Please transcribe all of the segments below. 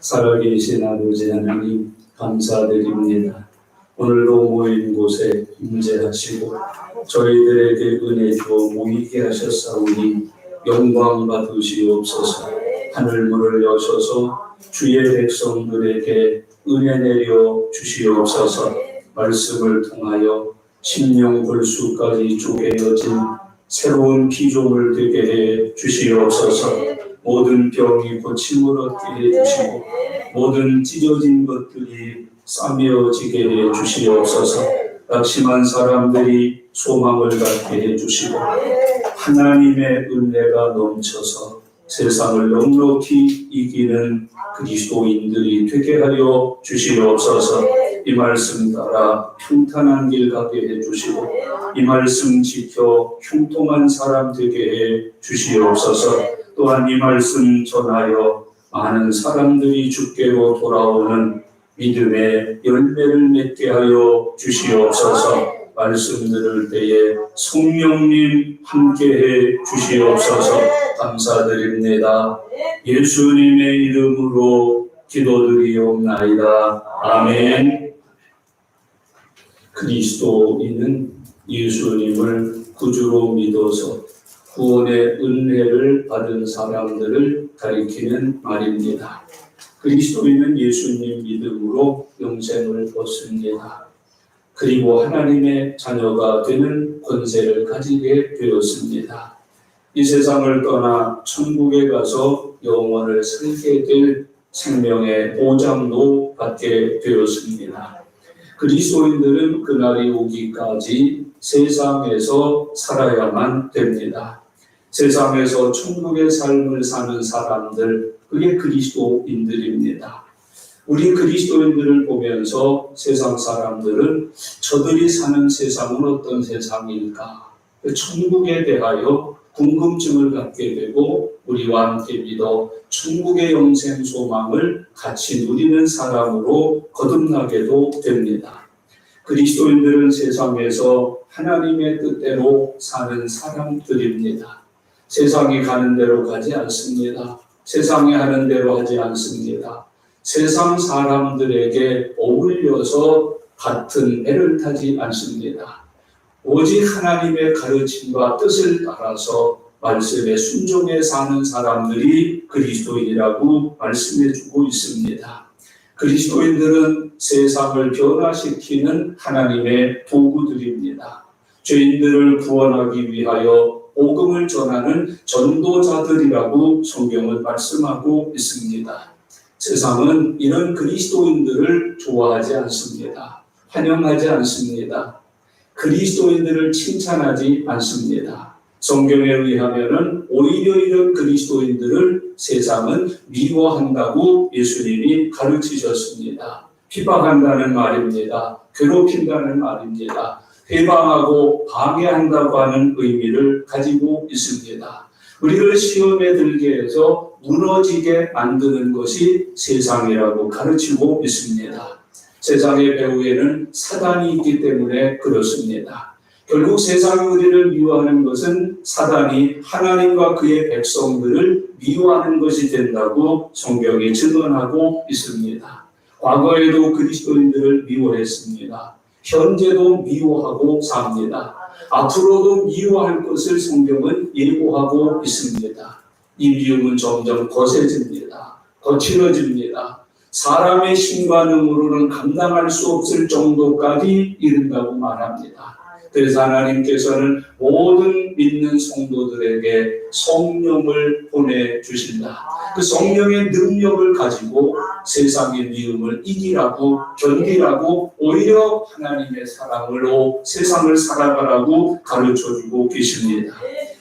살아계신 아버지 하나님 감사드립니다. 오늘도 모인 곳에 임재하시고 저희들에게 은혜 주어 모이게 하셨사오니 영광 받으시옵소서. 하늘문을 여셔서 주의 백성들에게 은혜 내려 주시옵소서. 말씀을 통하여 심령골수까지 쪼개어진 새로운 피조물 되게 해 주시옵소서. 모든 병이 고침을 얻게 해주시고 모든 찢어진 것들이 싸매어지게 해주시옵소서. 낙심한 사람들이 소망을 갖게 해주시고 하나님의 은혜가 넘쳐서 세상을 넉넉히 이기는 그리스도인들이 되게 하여 주시옵소서. 이 말씀 따라 평탄한 길 가게 해주시고 이 말씀 지켜 형통한 사람 되게 해 주시옵소서. 또한 이 말씀 전하여 많은 사람들이 주께로 돌아오는 믿음의 열매를 맺게 하여 주시옵소서. 말씀 들을 때에 성령님 함께해 주시옵소서. 감사드립니다. 예수님의 이름으로 기도드리옵나이다. 아멘. 그리스도인은 예수님을 구주로 믿어서 구원의 은혜를 받은 사람들을 가리키는 말입니다. 그리스도인은 예수님 믿음으로 영생을 얻습니다. 그리고 하나님의 자녀가 되는 권세를 가지게 되었습니다. 이 세상을 떠나 천국에 가서 영원을 살게 될 생명의 보장도 받게 되었습니다. 그리스도인들은 그날이 오기까지 세상에서 살아야만 됩니다. 세상에서 천국의 삶을 사는 사람들, 그게 그리스도인들입니다. 우리 그리스도인들을 보면서 세상 사람들은 저들이 사는 세상은 어떤 세상일까? 천국에 대하여 궁금증을 갖게 되고 우리와 함께 믿어 천국의 영생 소망을 같이 누리는 사람으로 거듭나게도 됩니다. 그리스도인들은 세상에서 하나님의 뜻대로 사는 사람들입니다. 세상이 가는 대로 가지 않습니다. 세상이 하는 대로 하지 않습니다. 세상 사람들에게 어울려서 같은 배를 타지 않습니다. 오직 하나님의 가르침과 뜻을 따라서 말씀에 순종해 사는 사람들이 그리스도인이라고 말씀해주고 있습니다. 그리스도인들은 세상을 변화시키는 하나님의 도구들입니다. 죄인들을 구원하기 위하여 복음을 전하는 전도자들이라고 성경은 말씀하고 있습니다. 세상은 이런 그리스도인들을 좋아하지 않습니다. 환영하지 않습니다. 그리스도인들을 칭찬하지 않습니다. 성경에 의하면 오히려 이런 그리스도인들을 세상은 미워한다고 예수님이 가르치셨습니다. 비방한다는 말입니다. 괴롭힌다는 말입니다. 회방하고 방해한다고 하는 의미를 가지고 있습니다. 우리를 시험에 들게 해서 무너지게 만드는 것이 세상이라고 가르치고 있습니다. 세상의 배후에는 사단이 있기 때문에 그렇습니다. 결국 세상이 우리를 미워하는 것은 사단이 하나님과 그의 백성들을 미워하는 것이 된다고 성경이 증언하고 있습니다. 과거에도 그리스도인들을 미워했습니다. 현재도 미워하고 삽니다. 앞으로도 미워할 것을 성경은 예고하고 있습니다. 이 미움은 점점 거세집니다. 거칠어집니다. 사람의 힘과 능으로는 감당할 수 없을 정도까지 이른다고 말합니다. 그래서 하나님께서는 모든 믿는 성도들에게 성령을 보내주신다. 그 성령의 능력을 가지고 세상의 미움을 이기라고 견디라고 오히려 하나님의 사랑으로 세상을 살아가라고 가르쳐주고 계십니다.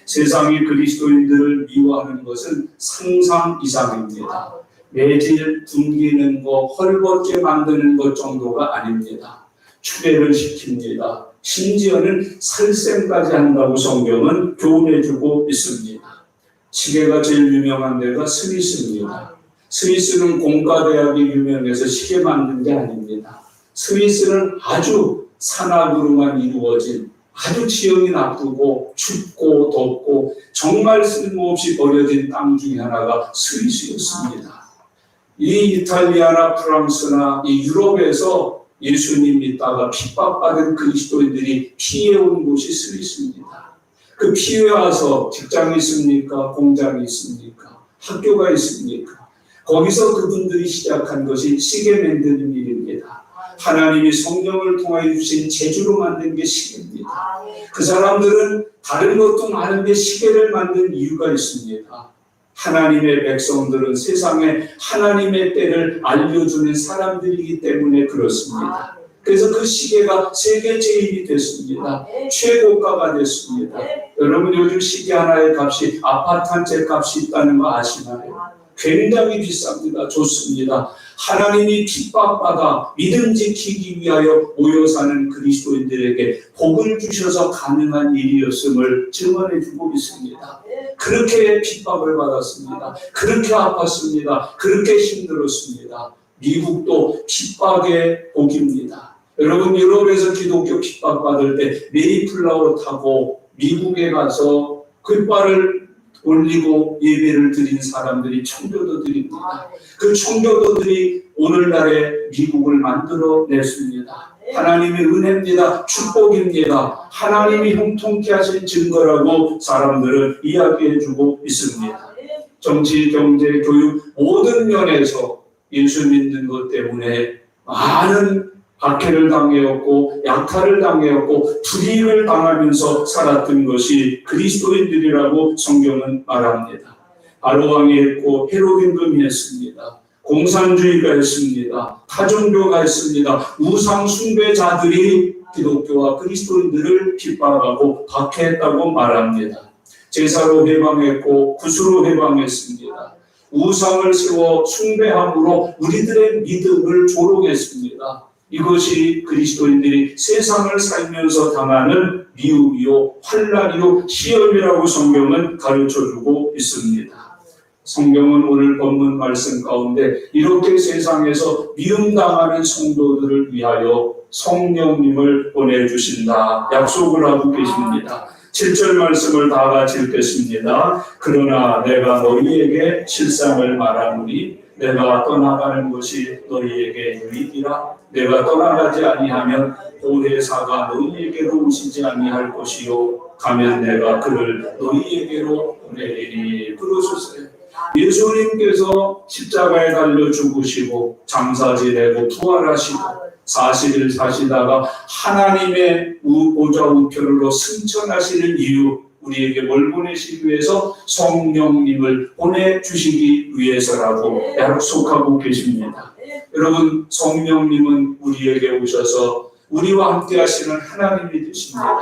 세상이 그리스도인들을 미워하는 것은 상상 이상입니다. 매질 굶기는 것, 헐벗게 만드는 것 정도가 아닙니다. 추배를 시킵니다. 심지어는 살생까지 한다고 성경은 교훈해주고 있습니다. 시계가 제일 유명한 데가 스위스입니다. 스위스는 공과대학이 유명해서 시계 만든 게 아닙니다. 스위스는 아주 산악으로만 이루어진 아주 지형이 나쁘고 춥고 덥고 정말 쓸모없이 버려진 땅 중에 하나가 스위스였습니다. 이 이탈리아나 프랑스나 이 유럽에서 예수님 믿다가 핍박받은 그리스도인들이 피해온 곳이 스위스입니다. 그 피해 와서 직장이 있습니까? 공장이 있습니까? 학교가 있습니까? 거기서 그분들이 시작한 것이 시계 만드는 일입니다. 하나님이 성령을 통하여 주신 재주로 만든 게 시계입니다. 그 사람들은 다른 것도 많은데 시계를 만든 이유가 있습니다. 하나님의 백성들은 세상에 하나님의 때를 알려주는 사람들이기 때문에 그렇습니다. 그래서 그 시계가 세계 제일이 됐습니다. 최고가가 됐습니다. 여러분 요즘 시계 하나의 값이 아파트 한 채 값이 있다는 거 아시나요? 굉장히 비쌉니다. 좋습니다. 하나님이 핍박받아 믿음 지키기 위하여 모여 사는 그리스도인들에게 복을 주셔서 가능한 일이었음을 증언해 주고 있습니다. 그렇게 핍박을 받았습니다. 그렇게 아팠습니다. 그렇게 힘들었습니다. 미국도 핍박의 복입니다. 여러분 유럽에서 기독교 핍박받을 때 메이플라워 타고 미국에 가서 깃발을 올리고 예배를 드린 사람들이 청교도들입니다. 그 청교도들이 오늘날의 미국을 만들어냈습니다. 하나님의 은혜입니다. 축복입니다. 하나님이 형통케 하신 증거라고 사람들은 이야기해주고 있습니다. 정치, 경제, 교육 모든 면에서 예수 믿는 것 때문에 많은 박해를 당해왔고 약탈을 당해왔고 불이익을 당하면서 살았던 것이 그리스도인들이라고 성경은 말합니다. 바로왕이 했고 헤로딘금이 했습니다. 공산주의가 했습니다. 타종교가 했습니다. 우상 숭배자들이 기독교와 그리스도인들을 핍박하고 박해했다고 말합니다. 제사로 해방했고 구수로 해방했습니다. 우상을 세워 숭배함으로 우리들의 믿음을 조롱했습니다. 이것이 그리스도인들이 세상을 살면서 당하는 미움이요 환난이요 시험이라고 성경은 가르쳐주고 있습니다. 성경은 오늘 본문 말씀 가운데 이렇게 세상에서 미움당하는 성도들을 위하여 성령님을 보내주신다 약속을 하고 계십니다. 7절 말씀을 다 같이 읽겠습니다. 그러나 내가 너희에게 실상을 말하노니 내가 떠나가는 것이 너희에게 유익이라. 내가 떠나가지 아니하면 보혜사가 너희에게로 오시지 아니할 것이요 가면 내가 그를 너희에게로 보내리니. 그러셨어요. 예수님께서 십자가에 달려 죽으시고 장사 지내고 부활하시고 40일 사시다가 하나님의 보좌 우편으로 승천하시는 이유, 우리에게 뭘 보내시기 위해서? 성령님을 보내주시기 위해서라고 약속하고 계십니다. 여러분, 성령님은 우리에게 오셔서 우리와 함께 하시는 하나님이 되십니다.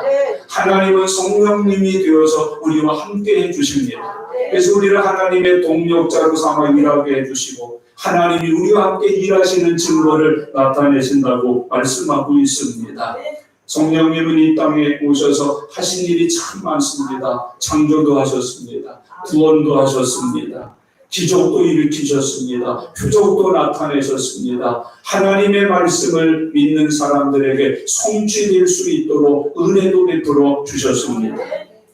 하나님은 성령님이 되어서 우리와 함께 해주십니다. 그래서 우리를 하나님의 동력자로 삼아 일하게 해주시고 하나님이 우리와 함께 일하시는 증거를 나타내신다고 말씀하고 있습니다. 성령님은 이 땅에 오셔서 하신 일이 참 많습니다. 창조도 하셨습니다. 구원도 하셨습니다. 기적도 일으키셨습니다. 표적도 나타내셨습니다. 하나님의 말씀을 믿는 사람들에게 성취될 수 있도록 은혜도 베풀어 주셨습니다.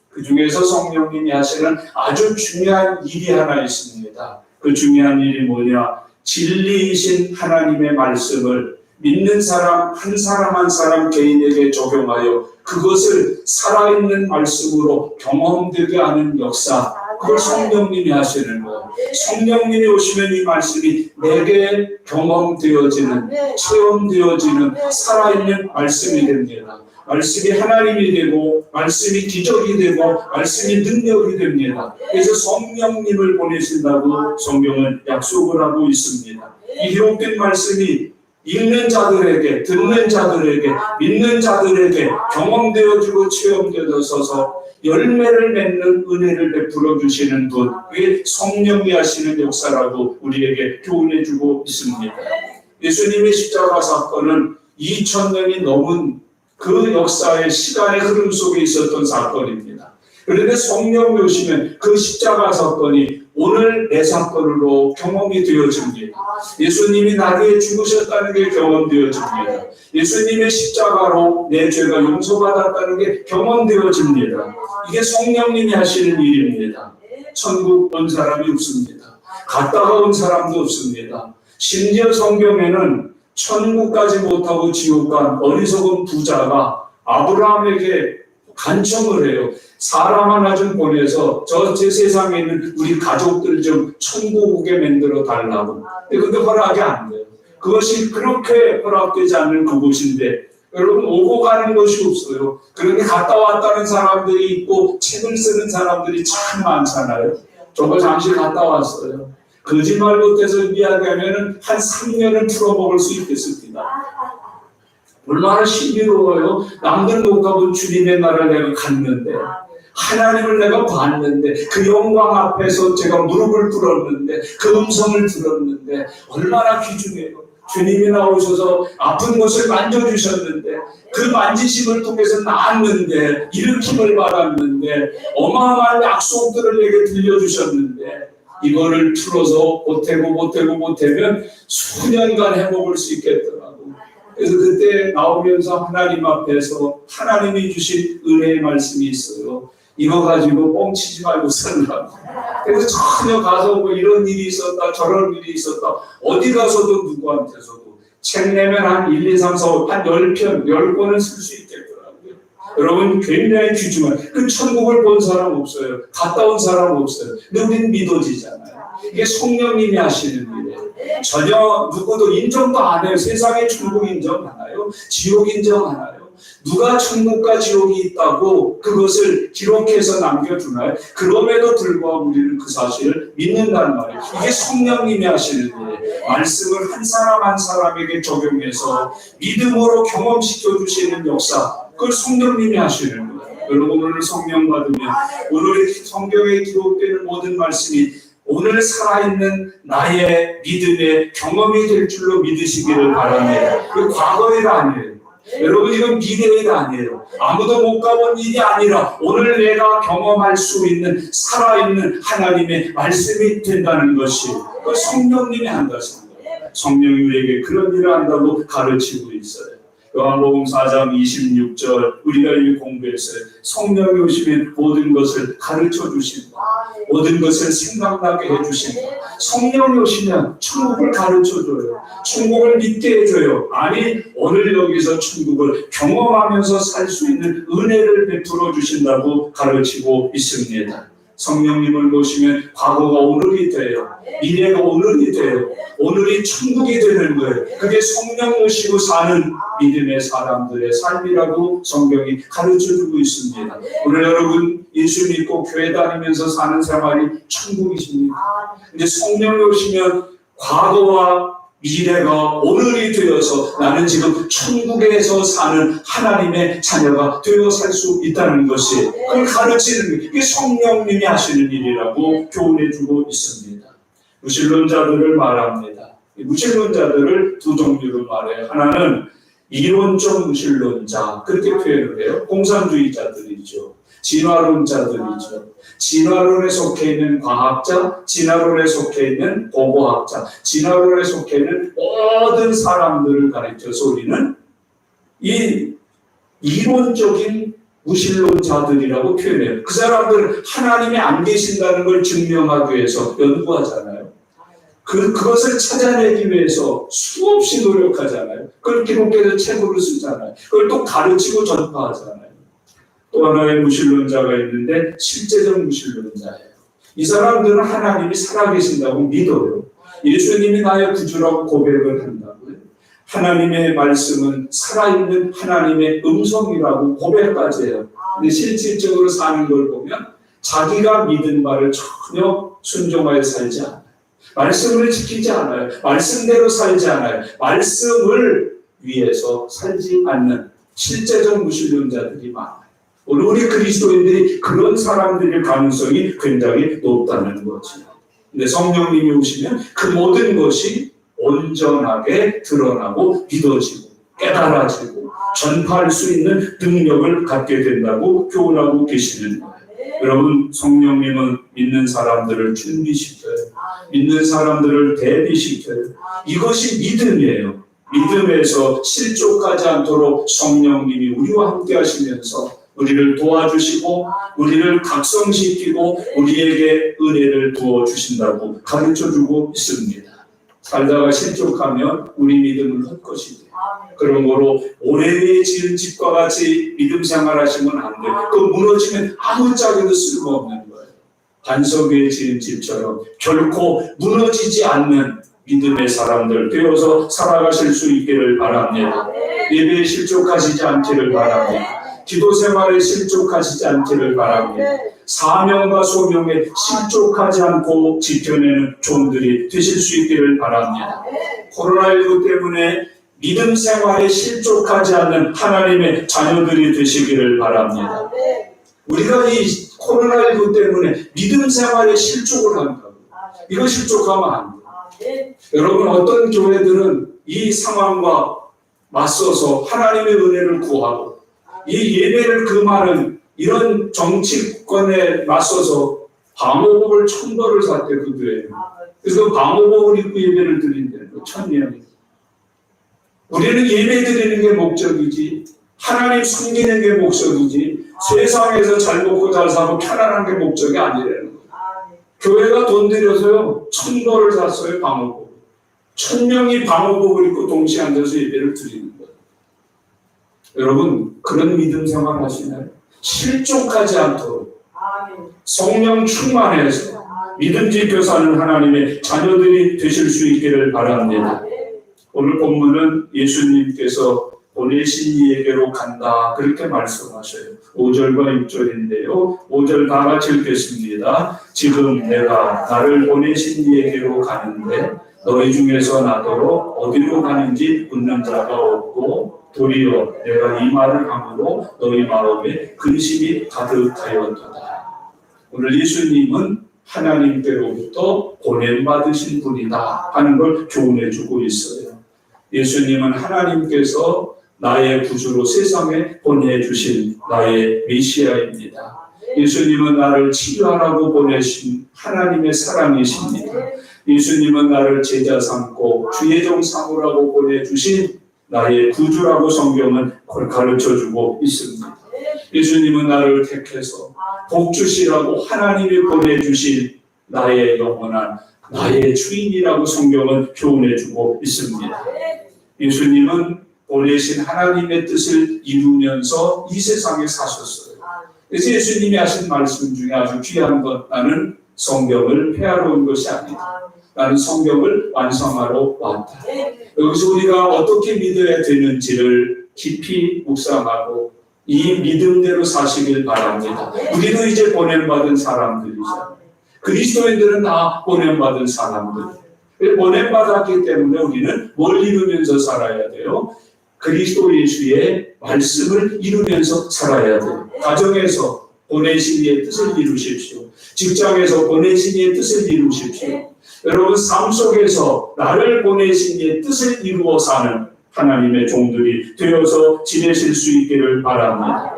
그 중에서 성령님이 하시는 아주 중요한 일이 하나 있습니다. 그 중요한 일이 뭐냐? 진리이신 하나님의 말씀을 믿는 사람 한 사람 한 사람 개인에게 적용하여 그것을 살아있는 말씀으로 경험되게 하는 역사, 그걸 성령님이 하시는 거예요. 성령님이 오시면 이 말씀이 내게 경험되어지는, 체험되어지는 살아있는 말씀이 됩니다. 말씀이 하나님이 되고 말씀이 기적이 되고 말씀이 능력이 됩니다. 그래서 성령님을 보내신다고 성경은 약속을 하고 있습니다. 이 기록된 말씀이 읽는 자들에게, 듣는 자들에게, 믿는 자들에게 경험되어지고 체험되어져서 열매를 맺는 은혜를 베풀어 주시는 분, 그게 성령이 하시는 역사라고 우리에게 교훈해주고 있습니다. 예수님의 십자가 사건은 2000년이 넘은 그 역사의 시간의 흐름 속에 있었던 사건입니다. 그런데 성령이 오시면 그 십자가 사건이 오늘 내 사건으로 경험이 되어집니다. 예수님이 나를 죽으셨다는 게 경험되어집니다. 예수님의 십자가로 내 죄가 용서받았다는 게 경험되어집니다. 이게 성령님이 하시는 일입니다. 천국 온 사람이 없습니다. 갔다가 온 사람도 없습니다. 심지어 성경에는 천국까지 못하고 지옥 간 어리석은 부자가 아브라함에게 간청을 해요. 사람 하나 좀 보내서 제 세상에 있는 우리 가족들 좀 천국 오게 만들어 달라고. 근데 허락이 안 돼요. 그것이 그렇게 허락되지 않는 그곳인데 여러분, 오고 가는 것이 없어요. 그런데 갔다 왔다는 사람들이 있고 책을 쓰는 사람들이 참 많잖아요. 저거 잠시 갔다 왔어요. 거짓말 못해서 이야기하면 한 3년을 풀어먹을 수 있겠습니다. 얼마나 신비로워요. 남들 못 가본 주님의 나라를 내가 갔는데, 하나님을 내가 봤는데, 그 영광 앞에서 제가 무릎을 꿇었는데, 그 음성을 들었는데 얼마나 귀중해요. 주님이 나오셔서 아픈 곳을 만져주셨는데, 그 만지심을 통해서 나았는데, 일으킴을 받았는데, 어마어마한 약속들을 내게 들려주셨는데, 이거를 풀어서 보태면 수년간 해먹을 수 있겠더라고. 그래서 그때 나오면서 하나님 앞에서 하나님이 주신 은혜의 말씀이 있어요. 이거 가지고 뻥치지 말고 살라고. 그래서 전혀 가서 뭐 이런 일이 있었다 저런 일이 있었다 어디 가서도 누구한테서도 책 내면 한 1, 2, 3, 4, 5, 한 10편, 10권은 쓸 수 있겠더라고요. 여러분 굉장히 귀중한 그 천국을 본 사람 없어요. 갔다 온 사람 없어요. 근데 우리는 믿어지잖아요. 이게 성령님이 하시는 일이에요. 전혀 누구도 인정도 안 해요. 세상에 천국 인정하나요? 지옥 인정하나요? 누가 천국과 지옥이 있다고 그것을 기록해서 남겨두나요? 그럼에도 불구하고 우리는 그 사실을 믿는다는 말이에요. 이게 성령님이 하시는 일이에요. 말씀을 한 사람 한 사람에게 적용해서 믿음으로 경험시켜 주시는 역사, 그걸 성령님이 하시는 거예요. 여러분 오늘 성령 받으면 오늘 성경에 기록되는 모든 말씀이 오늘 살아있는 나의 믿음의 경험이 될 줄로 믿으시기를 바랍니다. 이거 과거의 일 아니에요. 여러분 이건 미래의 일 아니에요. 아무도 못 가본 일이 아니라 오늘 내가 경험할 수 있는 살아있는 하나님의 말씀이 된다는 것이 그 성령님이 한다는 거예요. 성령이 우리에게 그런 일을 한다고 가르치고 있어요. 요한복음 4장 26절 우리가 이미 공부했어요. 성령이 오시면 모든 것을 가르쳐 주신다. 모든 것을 생각나게 해주신다. 성령이 오시면 천국을 가르쳐 줘요. 천국을 믿게 해줘요. 아니 오늘 여기서 천국을 경험하면서 살 수 있는 은혜를 베풀어 주신다고 가르치고 있습니다. 성령님을 모시면 과거가 오늘이 돼요. 미래가 오늘이 돼요. 오늘이 천국이 되는 거예요. 그게 성령 모시고 사는 믿음의 사람들의 삶이라고 성경이 가르쳐주고 있습니다. 오늘 여러분 예수 믿고 교회 다니면서 사는 생활이 천국이십니까? 근데 성령이 오시면 과거와 미래가 오늘이 되어서 나는 지금 천국에서 사는 하나님의 자녀가 되어 살 수 있다는 것이 그걸 가르치는 게 이게 성령님이 하시는 일이라고 교훈해주고 있습니다. 무신론자들을 말합니다. 무신론자들을 두 종류로 말해요. 하나는 이론적 무신론자 그렇게 표현을 해요. 공산주의자들이죠. 진화론자들이죠. 진화론에 속해 있는 과학자, 진화론에 속해 있는 고고학자, 진화론에 속해 있는 모든 사람들을 가리켜서 우리는 이 이론적인 무신론자들이라고 표현해요. 그 사람들은 하나님이 안 계신다는 걸 증명하기 위해서 연구하잖아요. 그것을 찾아내기 위해서 수없이 노력하잖아요. 그걸 기록해서 책으로 쓰잖아요. 그걸 또 가르치고 전파하잖아요. 또 하나의 무신론자가 있는데 실제적 무신론자예요. 이 사람들은 하나님이 살아계신다고 믿어요. 예수님이 나의 구주라고 고백을 한다고요. 하나님의 말씀은 살아있는 하나님의 음성이라고 고백까지 해요. 근데 실질적으로 사는 걸 보면 자기가 믿은 바를 전혀 순종하여 살지 않아요. 말씀을 지키지 않아요. 말씀대로 살지 않아요. 말씀을 위해서 살지 않는 실제적 무신론자들이 많아요. 오늘 우리 그리스도인들이 그런 사람들일 가능성이 굉장히 높다는 거죠. 근데 성령님이 오시면 그 모든 것이 온전하게 드러나고 믿어지고 깨달아지고 전파할 수 있는 능력을 갖게 된다고 교훈하고 계시는 거예요. 여러분 성령님은 믿는 사람들을 준비시켜요. 믿는 사람들을 대비시켜요. 이것이 믿음이에요. 믿음에서 실족하지 않도록 성령님이 우리와 함께 하시면서 우리를 도와주시고 우리를 각성시키고 우리에게 은혜를 부어주신다고 가르쳐주고 있습니다. 살다가 실족하면 우리 믿음은 헛것이 돼요. 그러므로 오래되이 지은 집과 같이 믿음 생활하시면 안 돼요. 그 무너지면 아무 짝에도 쓸모없는 거예요. 반석 위에 지은 집처럼 결코 무너지지 않는 믿음의 사람들 되어서 살아가실 수 있기를 바랍니다. 예배에 실족하시지 않기를 바랍니다. 기도 생활에 실족하시지 않기를 바랍니다. 사명과 소명에 실족하지 않고 지켜내는 종들이 되실 수 있기를 바랍니다. 코로나19 때문에 믿음 생활에 실족하지 않는 하나님의 자녀들이 되시기를 바랍니다. 우리가 이 코로나19 때문에 믿음 생활에 실족을 한다고. 이거 실족하면 안 돼요. 여러분, 어떤 교회들은 이 상황과 맞서서 하나님의 은혜를 구하고 이 예배를 금하는 이런 정치권에 맞서서 방호복을 1000벌을 샀대, 그들에게. 그래서 방호복을 입고 예배를 드린대요. 1000명이. 우리는 예배 드리는 게 목적이지, 하나님 섬기는 게 목적이지, 세상에서 잘 먹고 잘 사고 편안한 게 목적이 아니라는 거예요. 교회가 돈 들여서요, 1000벌을 샀어요, 방호복. 1000명이 방호복을 입고 동시에 앉아서 예배를 드리는 거예요. 여러분, 그런 믿음 생활 하시나요? 실족하지 않도록 성령 충만해서 믿음 지켜 사는 하나님의 자녀들이 되실 수 있기를 바랍니다. 오늘 본문은 예수님께서 보내신 이에게로 간다, 그렇게 말씀하셔요. 5절과 6절인데요. 5절 다 같이 읽겠습니다. 지금 내가 나를 보내신 이에게로 가는데 너희 중에서 나더러 어디로 가는지 묻는 자가 없고 도리어 내가 이 말을 함으로 너희 마음에 근심이 가득하였도다. 오늘 예수님은 하나님께로부터 보냄받으신 분이다 하는 걸 교훈해주고 있어요. 예수님은 하나님께서 나의 구주로 세상에 보내주신 나의 메시아입니다. 예수님은 나를 치유하라고 보내신 하나님의 사랑이십니다. 예수님은 나를 제자 삼고 주의 종 삼으라고 보내주신 나의 구주라고 성경은 가르쳐주고 있습니다. 예수님은 나를 택해서 복주시라고 하나님이 보내주신 나의 영원한 나의 주인이라고 성경은 교훈해주고 있습니다. 예수님은 보내신 하나님의 뜻을 이루면서 이 세상에 사셨어요. 그래서 예수님이 하신 말씀 중에 아주 귀한 것, 나는 성경을 폐하러 온 것이 아니다. 나는 성경을 완성하러 왔다. 여기서 우리가 어떻게 믿어야 되는지를 깊이 묵상하고 이 믿음대로 사시길 바랍니다. 우리도 이제 보냄받은 사람들이죠. 그리스도인들은 다 보냄받은 사람들. 보냄받았기 때문에 우리는 뭘 이루면서 살아야 돼요? 그리스도 예수의 말씀을 이루면서 살아야 돼요. 가정에서 보내신 이의 뜻을 이루십시오. 직장에서 보내신 이의 뜻을 이루십시오. 여러분, 삶 속에서 나를 보내신 이의 뜻을 이루어 사는 하나님의 종들이 되어서 지내실 수 있기를 바랍니다.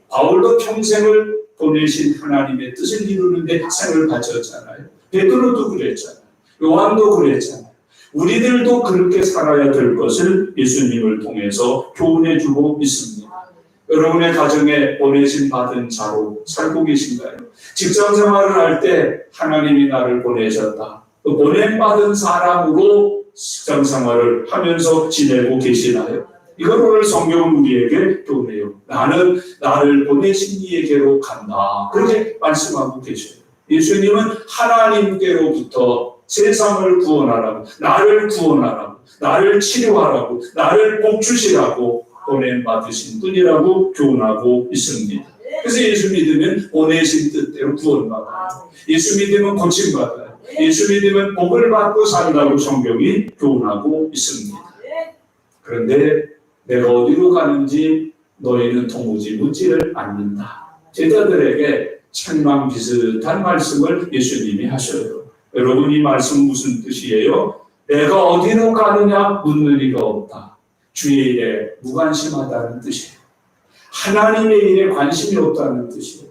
바울도 평생을 보내신 하나님의 뜻을 이루는데 생을 바쳤잖아요. 베드로도 그랬잖아요. 요한도 그랬잖아요. 우리들도 그렇게 살아야 될 것을 예수님을 통해서 교훈해주고 있습니다. 여러분의 가정에 보내신 받은 자로 살고 계신가요? 직장 생활을 할 때 하나님이 나를 보내셨다. 보냄받은 사람으로 직장 생활을 하면서 지내고 계시나요? 이걸 오늘 성경은 우리에게 교훈해요. 나는 나를 보내신 이에게로 간다. 그렇게 말씀하고 계셔요. 예수님은 하나님께로부터 세상을 구원하라고, 나를 구원하라고, 나를 치료하라고, 나를 복주시라고 보냄받으신 분이라고 교훈하고 있습니다. 그래서 예수 믿으면 보내신 뜻대로 구원받아요. 예수 믿으면 고침받아요. 예수 믿으면 복을 받고 산다고 성경이 교훈하고 있습니다. 그런데 내가 어디로 가는지 너희는 도무지 묻지를 않는다. 제자들에게 책망 비슷한 말씀을 예수님이 하셔요. 여러분, 이 말씀 무슨 뜻이에요? 내가 어디로 가느냐 묻는 이가 없다. 주의 일에 무관심하다는 뜻이에요. 하나님의 일에 관심이 없다는 뜻이에요.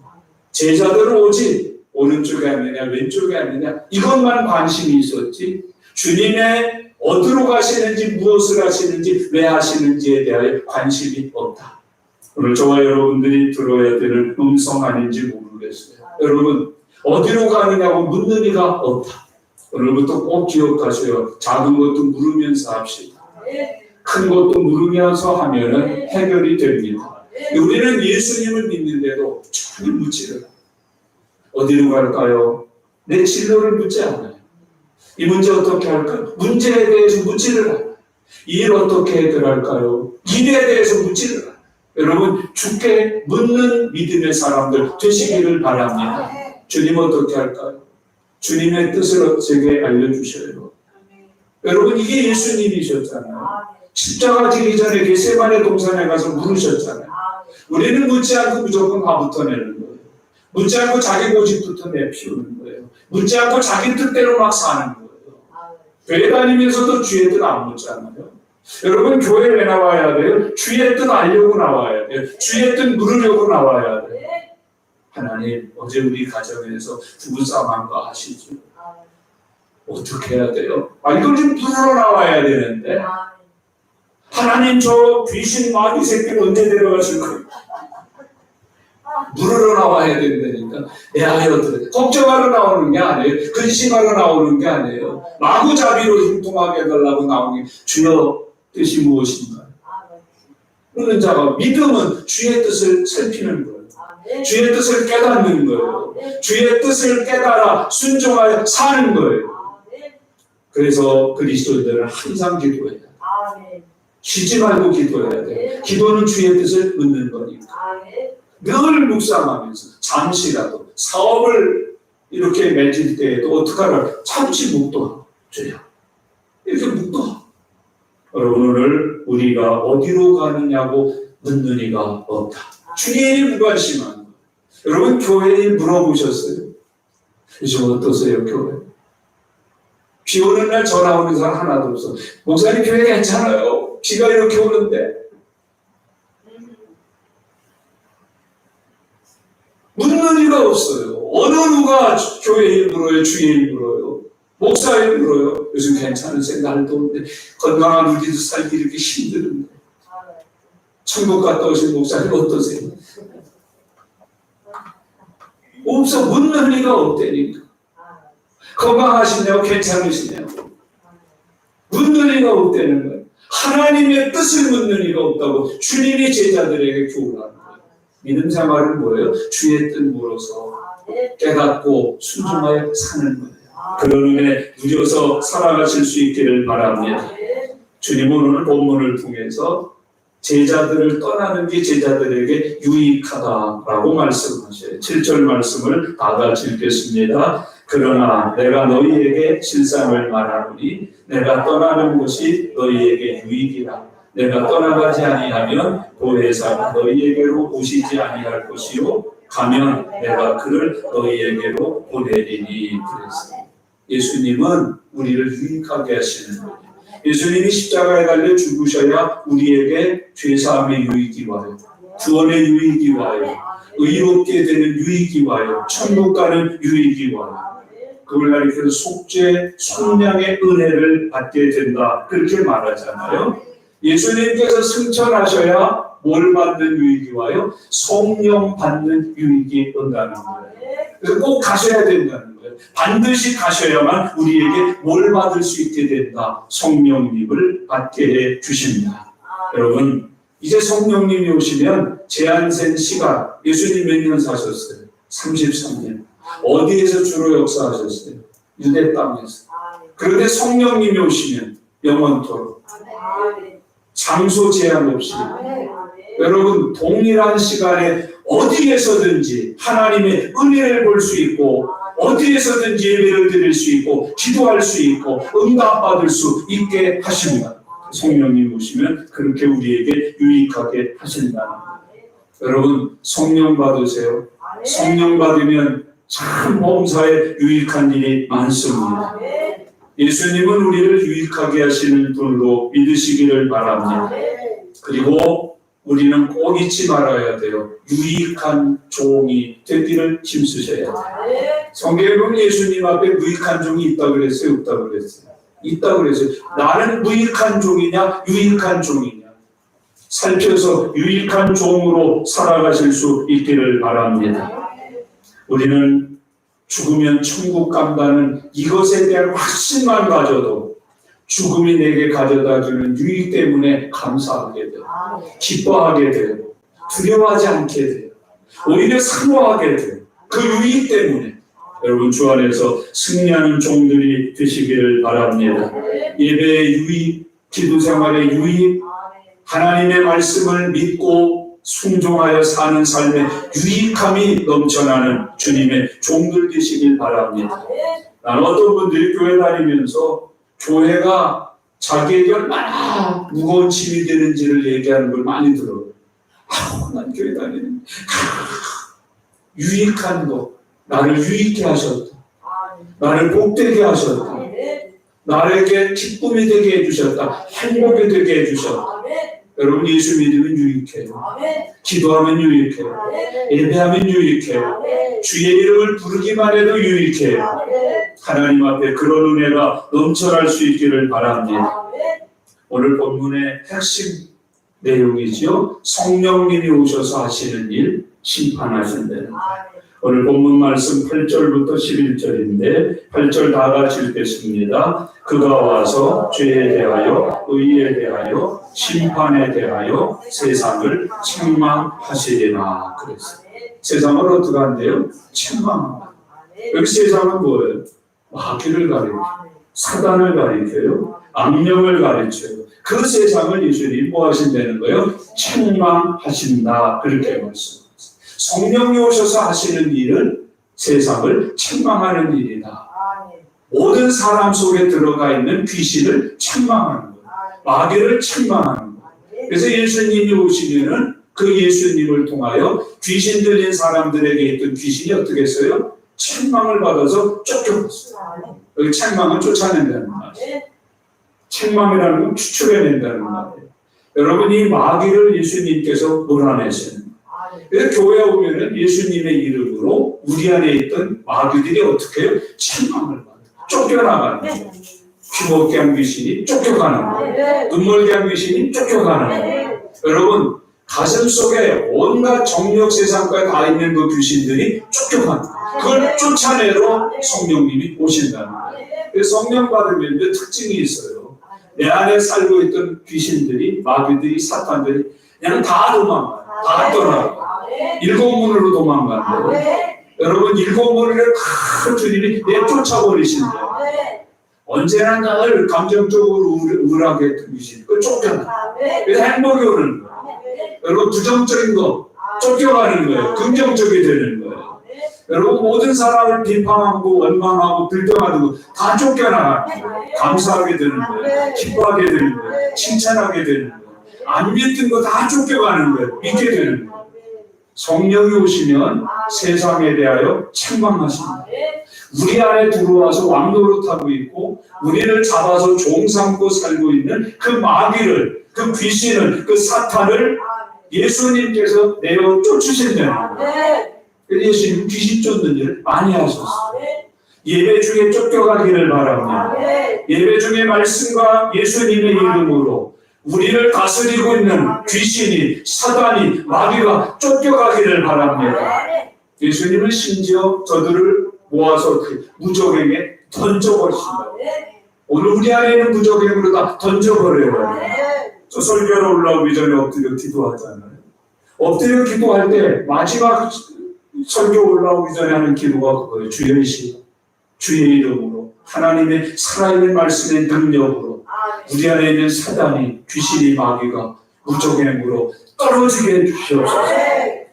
제자들은 오직 오른쪽에 앉느냐 왼쪽에 앉느냐 이것만 관심이 있었지 주님의 어디로 가시는지 무엇을 하시는지 왜 하시는지에 대하여 관심이 없다. 오늘 저와 여러분들이 들어야 되는 음성 아닌지 모르겠어요. 여러분, 어디로 가느냐고 묻는 이가 없다. 오늘부터 꼭 기억하세요. 작은 것도 물으면서 합시다. 큰 것도 물으면서 하면은 해결이 됩니다. 우리는 예수님을 믿는데도 전혀 묻지를 않아요. 어디로 갈까요? 내 진로를 묻지 않아요. 이 문제 어떻게 할까요? 문제에 대해서 묻지를 않아요. 이 일 어떻게 해결할까요? 일에 대해서 묻지를 않아요. 여러분, 주께 묻는 믿음의 사람들 되시기를 바랍니다. 주님 어떻게 할까요? 주님의 뜻을 제게 알려주셔요. 여러분, 이게 예수님이셨잖아요. 십자가 지기 전에 겟세마네 동산에 가서 물으셨잖아요. 우리는 묻지 않고 무조건 화부터 내는 거예요. 묻지 않고 자기 고집부터 내피우는 거예요. 묻지 않고 자기 뜻대로 막 사는 거예요. 교회 다니면서도 주의 뜻 안 묻잖아요. 여러분, 교회 왜 나와야 돼요? 주의 뜻 알려고 나와야 돼요. 주의 뜻 물으려고 나와야 돼요. 하나님, 어제 우리 가정에서 부부싸움한 거 아시죠? 어떻게 해야 돼요? 이걸 좀 물으러 나와야 되는데. 하나님, 저 귀신 마귀 새끼를 언제 데려가실 거예요? 물으러 나와야 된다니까. 어떻게 걱정하러 나오는 게 아니에요. 근심하러 나오는 게 아니에요. 마구잡이로 흉통하게 해달라고 나오는 게 주여 뜻이 무엇인가요? 그런 자가 믿음은 주의 뜻을 살피는 거예요. 주의 뜻을 깨닫는 거예요. 주의 뜻을 깨달아 순종하여 사는 거예요. 그래서 그리스도인들은 항상 기도해야 돼요. 쉬지 말고 기도해야 돼요. 기도는 주의 뜻을 묻는 거니까. 늘 묵상하면서 잠시라도 사업을 이렇게 맺을 때에도 어떡하라? 잠시 묵도하고 주여 이렇게 묵도하고. 여러분, 오늘 우리가 어디로 가느냐고 묻는 이가 없다. 주님이 무관심한 거예요. 여러분, 교회에 물어보셨어요? 요즘 어떠세요, 교회? 비 오는 날 전화 오는 사람 하나도 없어. 목사님, 교회 괜찮아요. 비가 이렇게 오는데. 묻는 이가 없어요. 어느 누가 교회 일 물어요, 주의 일 물어요, 목사 일 물어요. 요즘 괜찮으세요? 날도 더운데 건강한 우리도 살기 이렇게 힘든데. 천국 갔다 오신 목사님 어떠세요? 없어. 묻는 이가 없다니까. 건강하시냐고, 괜찮으시냐고. 묻는 이가 없다는 거예요. 하나님의 뜻을 묻는 이가 없다고 주님이 제자들에게 교훈하는 거예요. 믿음 생활은 뭐예요? 주의 뜻 물어서 깨닫고 순종하여 사는 거예요. 그런 은혜 누려서 살아가실 수 있기를 바랍니다. 주님은 오늘 본문을 통해서 제자들을 떠나는 게 제자들에게 유익하다라고 말씀하셔요. 7절 말씀을 다 같이 읽겠습니다. 그러나 내가 너희에게 실상을 말하노니 내가 떠나는 것이 너희에게 유익이라. 내가 떠나가지 아니하면 보혜사가 너희에게로 오시지 아니할 것이요 가면 내가 그를 너희에게로 보내리니. 그랬어요. 예수님은 우리를 유익하게 하시는 거예요. 예수님이 십자가에 달려 죽으셔야 우리에게 죄사함의 유익이 와요. 구원의 유익이 와요. 의롭게 되는 유익이 와요. 천국 가는 유익이 와요. 그걸 가리켜서 속죄, 속량의 은혜를 받게 된다. 그렇게 말하잖아요. 예수님께서 승천하셔야 뭘 받는 유익이 와요? 성령 받는 유익이 온다는 거예요. 그래서 꼭 가셔야 된다는 거예요. 반드시 가셔야만 우리에게 뭘 받을 수 있게 된다. 성령님을 받게 해 주십니다. 여러분, 이제 성령님이 오시면 제한된 시간, 예수님 몇 년 사셨어요? 33년. 어디에서 주로 역사하셨어요? 유대 땅에서. 그런데 성령님이 오시면 영원토록. 장소 제한 없이. 여러분, 동일한 시간에 어디에서든지 하나님의 은혜를 볼 수 있고 어디에서든지 예배를 드릴 수 있고 기도할 수 있고 응답받을 수 있게 하십니다. 성령님 오시면 그렇게 우리에게 유익하게 하신다는 거예요. 여러분, 성령 받으세요. 성령 받으면 참 범사에 유익한 일이 많습니다. 예수님은 우리를 유익하게 하시는 분으로 믿으시기를 바랍니다. 그리고 우리는 꼭 잊지 말아야 돼요. 유익한 종이 되기를 힘쓰셔야 돼요. 성경에 보면 예수님 앞에 무익한 종이 있다고 그랬어요? 없다고 그랬어요? 있다고 그랬어요. 나는 무익한 종이냐 유익한 종이냐. 살펴서 유익한 종으로 살아가실 수 있기를 바랍니다. 우리는 죽으면 천국 간다는 이것에 대한 확신만 가져도 죽음이 내게 가져다주는 유익 때문에 감사하게 돼요. 기뻐하게 돼요. 두려워하지 않게 돼요. 오히려 사모하게 돼요. 그 유익 때문에. 여러분 주 안에서 승리하는 종들이 되시기를 바랍니다. 예배의 유익, 기도 생활의 유익, 하나님의 말씀을 믿고 순종하여 사는 삶의 유익함이 넘쳐나는 주님의 종들 되시길 바랍니다. 나는 어떤 분들이 교회 다니면서 교회가 자기에게 얼마나 무거운 짐이 되는지를 얘기하는 걸 많이 들어요. 난 교회 다니는 유익한 거, 나를 유익게 하셨다. 나를 복되게 하셨다. 나에게 기쁨이 되게 해주셨다. 행복이 되게 해주셨다. 여러분 예수 믿으면 유익해요. 기도하면 유익해요. 예배하면 유익해요. 주의 이름을 부르기만 해도 유익해요. 하나님 앞에 그런 은혜가 넘쳐날 수 있기를 바랍니다. 오늘 본문의 핵심 내용이죠. 성령님이 오셔서 하시는 일, 심판하신다. 오늘 본문 말씀 8절부터 11절인데 8절 다 같이 읽겠습니다. 그가 와서 죄에 대하여 의에 대하여 심판에 대하여 세상을 책망하시리라 그랬어요. 세상을 어떻게 한대요? 책망합니다. 여기 세상은 뭐예요? 마귀를 가리켜요. 사단을 가리켜요. 악령을 가리켜요. 그 세상을 예수님이 뭐 하신다는 거예요? 책망하신다 그렇게 말씀합니다. 성령이 오셔서 하시는 일은 세상을 책망하는 일이다. 모든 사람 속에 들어가 있는 귀신을 책망하는 거예요. 마귀를 책망하는 거예요. 그래서 예수님이 오시면은 그 예수님을 통하여 귀신 들린 사람들에게 있던 귀신이 어떻게 했어요? 책망을 받아서 쫓겨났어요. 여기 책망은 쫓아낸다는 말이에요. 책망이라는 건 추출해낸다는 말이에요. 여러분 이 마귀를 예수님께서 몰아내시는 거예요. 그래서 교회에 오면은 예수님의 이름으로 우리 안에 있던 마귀들이 어떻게 해요? 책망을 받아요. 쫓겨나가는 거예요. 귀먹게 한 귀신이 쫓겨가는 거예요. 눈멀게 한 귀신이 쫓겨가는 거예요. 여러분 가슴 속에 온갖 정력 세상까지 다 있는 그 귀신들이 쫓겨가는 거예요. 그걸 쫓아내러 성령님이 오신다는 거예요. 그래서 성령 받으면 특징이 있어요. 내 안에 살고 있던 귀신들이, 마귀들이, 사탄들이 그냥 다 도망가요. 다 떠나요. 일곱 문으로 도망간대요. 여러분 일곱 문을 큰 주님이 내쫓아버리신대요. 언제나 늘 감정적으로 우울하게 했던 귀신 그걸 쫓겨나요. 그래서 행복이 오는 거예요. 여러분 부정적인 거 쫓겨가는 거예요. 긍정적이 되는 거예요. 여러분 모든 사람을 비판하고 원망하고 불평하는 거 다 쫓겨나가는 거예요. 감사하게 되는 거예요. 기뻐하게 되는 거예요. 칭찬하게 되는 거예요. 안 믿던 거 다 쫓겨가는 거예요. 믿게 되는 거예요. 성령이 오시면 세상에 대하여 책망하십니다. 우리 안에 들어와서 왕노릇하고 있고 우리를 잡아서 종 삼고 살고 있는 그 마귀를, 그 귀신을, 그 사탄을 예수님께서 내어 쫓으신다는 거예요. 예수님 귀신 쫓는 일을 많이 하셨어요. 예배 중에 쫓겨가기를 바랍니다. 예배 중에 말씀과 예수님의 이름으로 우리를 다스리고 있는 귀신이, 사단이, 마귀가 쫓겨가기를 바랍니다. 예수님은 심지어 저들을 모아서 무적에게 던져버리신다. 오늘 우리 안에 있는 무적행으로 다 던져버려요. 저 설교로 올라오기 전에 엎드려 기도하잖아요. 엎드려 기도할 때 마지막 설교 올라오기 전에 하는 기도가 그거예요. 주의 시, 주의 이름으로 하나님의 살아있는 말씀의 능력으로 우리 안에 있는 사단이, 귀신이, 마귀가 무적행으로 떨어지게 해주시옵소서.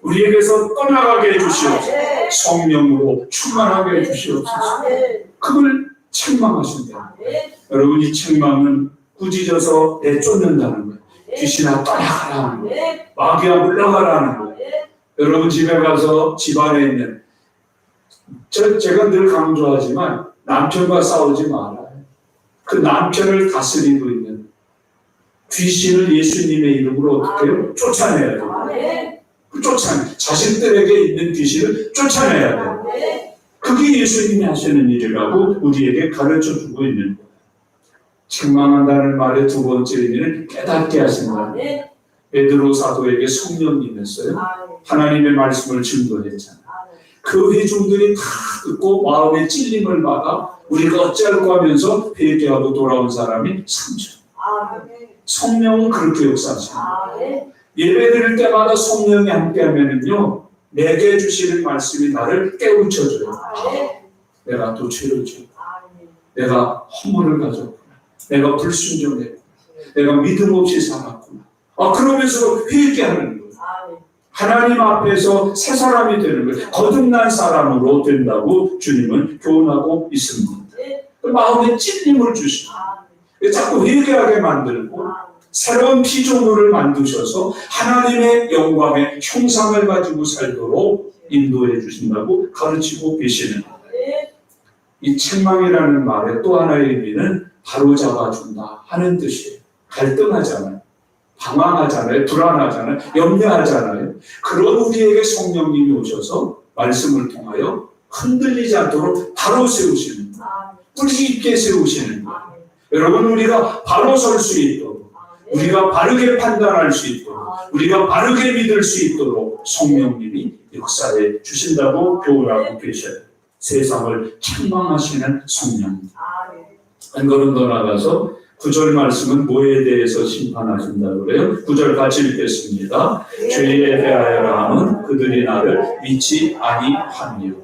우리에게서 떠나가게 해주시옵소서. 성령으로 충만하게 해주시옵소서. 그걸 책망하신다. 여러분 이 책망은 꾸짖어서 내쫓는다는 거예요. 귀신아 떠나가라는 거예요. 마귀야 물러가라는 거예요. 여러분 집에 가서 집안에 있는 제가 늘 강조하지만 남편과 싸우지 말아요. 그 남편을 다스리고 있는 귀신을 예수님의 이름으로 어떻게 해요? 쫓아내야 돼요. 쫓아내. 자식들에게 있는 귀신을 쫓아내야 돼요. 그게 예수님이 하시는 일이라고 우리에게 가르쳐주고 있는 거예요. 책망한다는 말의 두 번째 의미는 깨닫게 하신다. 베드로 사도에게 성령님이었어요. 하나님의 말씀을 증거했잖아요. 그 회중들이 다 듣고 마음의 찔림을 받아 우리가 어찌할까 하면서 회개하고 돌아온 사람이 3천. 성령은 그렇게 역사하십니다. 예배 드릴 때마다 성령이 함께하면은요, 내게 주시는 말씀이 나를 깨우쳐줘요. 내가 또 죄를 지었고, 내가 허물을 가졌구나, 내가 불순종했구나, 내가 믿음 없이 살았구나. 그러면서 회개하는 거예요. 하나님 앞에서 새 사람이 되는 거예요. 거듭난 사람으로 된다고 주님은 교훈하고 있습니다. 마음에 찔림을 주시고 자꾸 회개하게 만들고 새로운 피조물을 만드셔서 하나님의 영광의 형상을 가지고 살도록 인도해 주신다고 가르치고 계시는 거예요. 이 책망이라는 말의 또 하나의 의미는 바로잡아준다 하는 뜻이에요. 갈등하잖아요. 방황하잖아요. 불안하잖아요. 염려하잖아요. 그런 우리에게 성령님이 오셔서 말씀을 통하여 흔들리지 않도록 바로 세우시는 거예요. 뿌리 깊게 세우시는 거예요. 여러분, 우리가 바로 설 수 있도록, 우리가 바르게 판단할 수 있도록, 우리가 바르게 믿을 수 있도록 성령님이 역사해 주신다고 교훈하고 계셔요. 세상을 책망하시는 성령. 한 걸음 더 나가서 9절 말씀은 뭐에 대해서 심판하신다고 그래요? 9절 같이 읽겠습니다. 죄에 대하여라 함은 그들이 나를 믿지 아니하니요.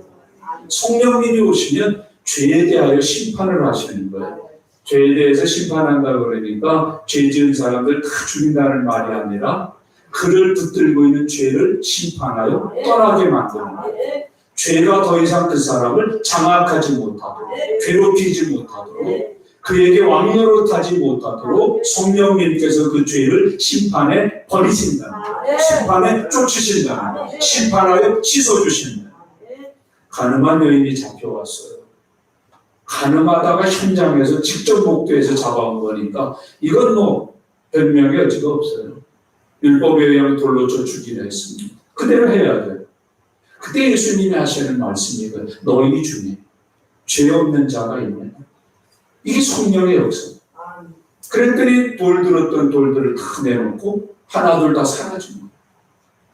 성령님이 오시면 죄에 대하여 심판을 하시는 거예요. 죄에 대해서 심판한다고 그러니까 죄 지은 사람들 다 죽인다는 말이 아니라 그를 붙들고 있는 죄를 심판하여 떠나게 만드는 거예요. 죄가 더 이상 그 사람을 장악하지 못하도록, 괴롭히지 못하도록, 그에게 왕노릇하지 못하도록 성령님께서 그 죄를 심판에 버리신다는 거예요. 심판에 쫓으신다는 거예요. 심판하여 씻어주신다는 거예요. 가늠한 여인이 잡혀왔어요. 가늠하다가 현장에서 직접 목도해서 잡아온 거니까 이건 뭐 변명의 여지가 없어요. 율법에 의하면 돌로 쳐 죽이려 했습니다. 그대로 해야 돼요. 그때 예수님이 하시는 말씀이 이거예요. 너희 중에 죄 없는 자가 있느냐. 이게 성령의 역사. 그랬더니 돌 들었던 돌들을 다 내놓고 하나둘 다 사라집니다.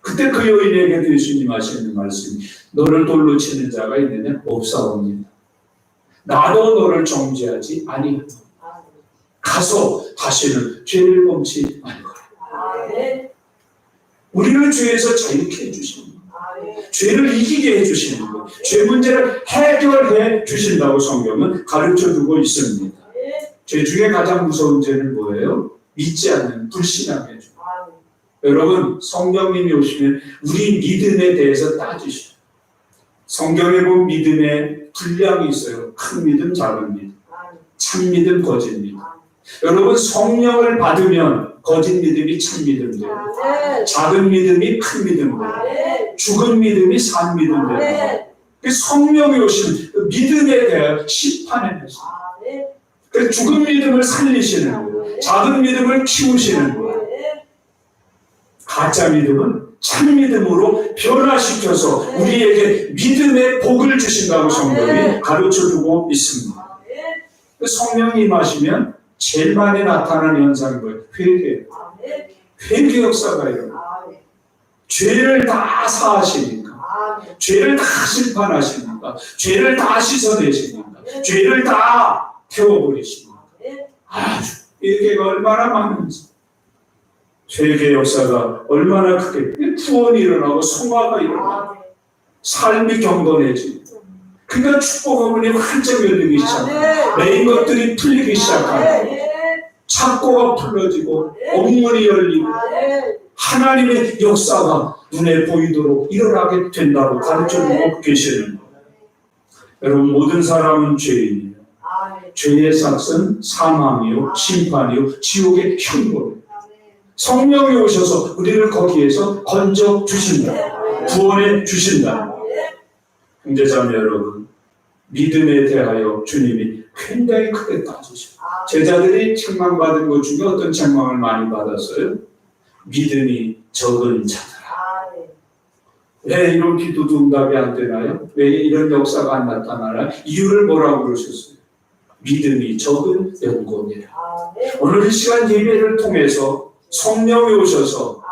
그때 그 여인에게도 예수님 하시는 말씀이 너를 돌로 치는 자가 있느냐? 없사옵니다. 나도 너를 정죄하지 아니하노. 가서 다시는 죄를 범치 말거라. 우리를 죄에서 자유케 해주시는 거예요. 죄를 이기게 해주시는 거예요. 죄 문제를 해결해 주신다고 성경은 가르쳐주고 있습니다. 죄 중에 가장 무서운 죄는 뭐예요? 믿지 않는 불신앙의 죄. 여러분, 성령님이 오시면 우리 믿음에 대해서 따지셔요. 성경에 보면 믿음의 분량이 있어요. 큰 믿음, 작은 믿음, 참 믿음, 거짓 믿음. 여러분, 성령을 받으면 거짓 믿음이 참 믿음 돼요. 작은 믿음이 큰 믿음 돼요. 죽은 믿음이 산 믿음 돼요. 성령이 오시면 믿음에 대해 심판해내서 죽은 믿음을 살리시는 거예요. 작은 믿음을 키우시는 거예요. 가짜 믿음은 참 믿음으로 변화시켜서 우리에게 믿음의 복을 주신다고 성경이 가르쳐주고 있습니다. 성령이 임하시면 제일 많이 나타나는 현상인 거예요. 회개. 회개 역사가 일어나요. 죄를 다 사하시니까, 죄를 다 심판하시니까, 죄를 다 씻어내시니까, 죄를 다 태워버리시니까. 아주 회개가 얼마나 많은지, 회개 역사가 얼마나 크게 구원이 일어나고 성화가 일어나고 삶이 경건해지고, 그러니까 축복 어머니 활짝 열리기 시작하고 매인 것들이 풀리기 시작하고 창고가 풀어지고 옥문이 열리고 하나님의 역사가 눈에 보이도록 일어나게 된다고 가르쳐주고 계시는 거예요. 여러분, 모든 사람은 죄인이에요. 죄의 삭은 사망이요, 심판이요, 지옥의 형벌이에요. 성령이 오셔서 우리를 거기에서 건져 주신다, 구원해 주신다. 형제자매 여러분, 믿음에 대하여 주님이 굉장히 크게 따지셔요. 제자들이 책망받은 것 중에 어떤 책망을 많이 받았어요? 믿음이 적은 자들아. 왜 이런 기도도 응답이 안 되나요? 왜 이런 역사가 안 나타나나요? 이유를 뭐라고 그러셨어요? 믿음이 적은 영혼이라. 오늘 이 시간 예배를 통해서 성령이 오셔서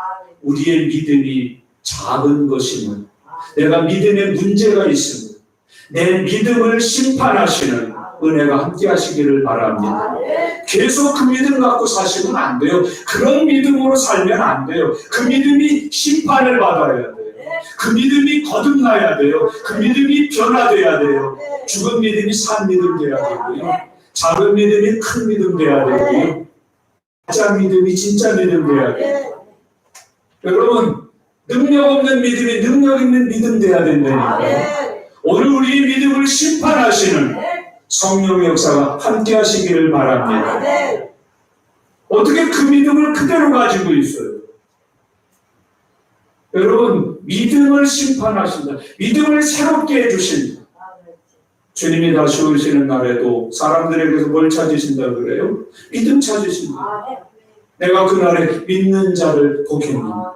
우리의 믿음이 작은 것임을, 내가 믿음에 문제가 있음을, 내 믿음을 심판하시는 은혜가 함께 하시기를 바랍니다. 계속 그 믿음 갖고 사시면 안 돼요. 그런 믿음으로 살면 안 돼요. 그 믿음이 심판을 받아야 돼요. 그 믿음이 거듭나야 돼요. 그 믿음이 변화돼야 돼요. 죽은 믿음이 산 믿음 돼야 되고요. 작은 믿음이 큰 믿음 돼야 되고요. 가짜 믿음이 진짜 믿음 돼야 돼요. 여러분, 능력 없는 믿음이 능력 있는 믿음 돼야 된다니까요. 오늘 우리의 믿음을 심판하시는 성령의 역사가 함께 하시기를 바랍니다. 어떻게 그 믿음을 그대로 가지고 있어요? 여러분, 믿음을 심판하신다. 믿음을 새롭게 해주신다. 주님이 다시 오시는 날에도 사람들에게서 뭘 찾으신다 그래요? 믿음 찾으신다. 내가 그날에 믿는 자를 보겠는가.